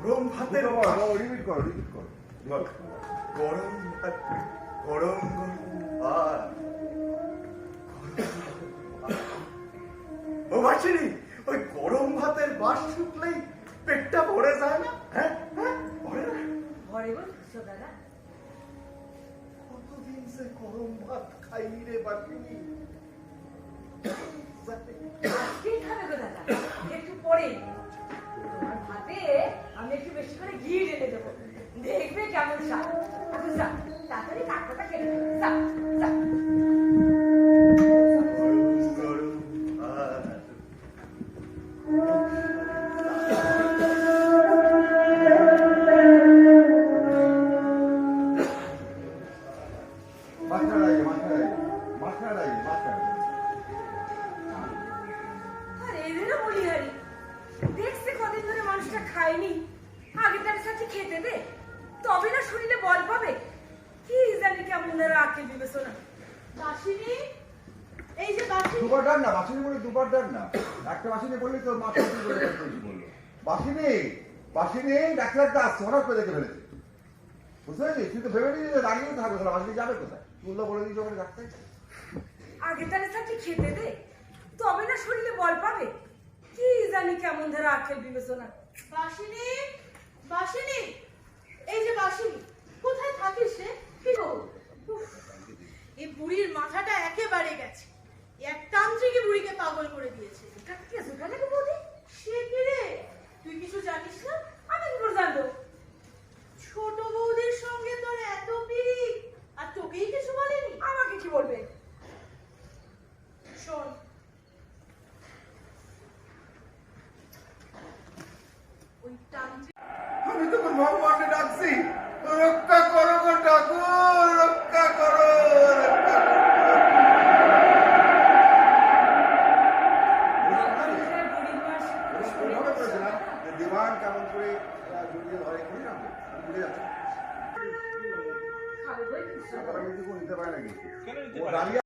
গরম ভাতের রিপিট করো গরম ভাত গরম ভাত ও বাছিনি ওই গরম ভাতের বাস শুকলেই পেটটা ভরে যায় না? হ্যাঁ ভরে না? ভরে গো দাদা। কতদিন সে গরম ভাত খাইনি রে বাছিনি। আজকেই খাবে গো দাদা, একটু পরে তোমার ভাতে আমি একটু বেশি করে ঘি ঢেলে দেবো, দেখবে কেমন স্বাদ। এখন যা তাড়াতাড়ি কাকটা কেটে যা যা। আর এদেরও বলি হারি, দেখছে কদিন ধরে মানুষটা খায়নি, আগে তার সাথে খেতে দে, তবে না শরীরে বল পাবে। কি জানি কেমন ধরে আঁকেল বিবেচনা। বাসিনী, এই যে বাসিনী। দুবার ডাক না, বাসিনী বলে দুবার ডাক না। একটা বাসিনী বললি তোর মাথা বললো বাসিনী বাসিনী ডাক্তারটা আসছে, হঠাৎ করে দেখে ফেলেছে। বুঝতে পেরেছিস? তুই তো ভেবে নিয়ে দাঁড়িয়ে থাকবে, তাহলে বাসিনী যাবে কোথায়? তুল্লা বলে দিয়েছে ওখানে ডাক্তার। আগে তার সাথে খেতে দে, তবে না শরীরে বল পাবে। কি জানি কেমন ধরে আঁকেল বিবেচনা। বাসিনী, বাসিনী, এই যে বাসিনী, কোথায় থাকিস রে? কি গো, এই বুড়ির মাথাটা একেবারে গেছে। এক তান্ত্রিকে বুড়িকে পাগল করে দিয়েছে। সে কি রে? তুই কিছু জানিস না? আমি কি করে জানবো? ছোট বৌদির সঙ্গে তোর এত পিড়িত, আর তোকেই কিছু বলেনি? আমাকে কি বলবে? শোন, ওই তান্ত্রিক আমি তখন ভগবানকে ডাকছি, রক্ষা করো গো ঠাকুর, রক্ষা করো, রক্ষা করো। দিবান কেমন করে জড়িয়ে ধরে করি না ভুলে যাচ্ছে। খাবে বই নিতে পারে নাকি? ও দাঁড়িয়ে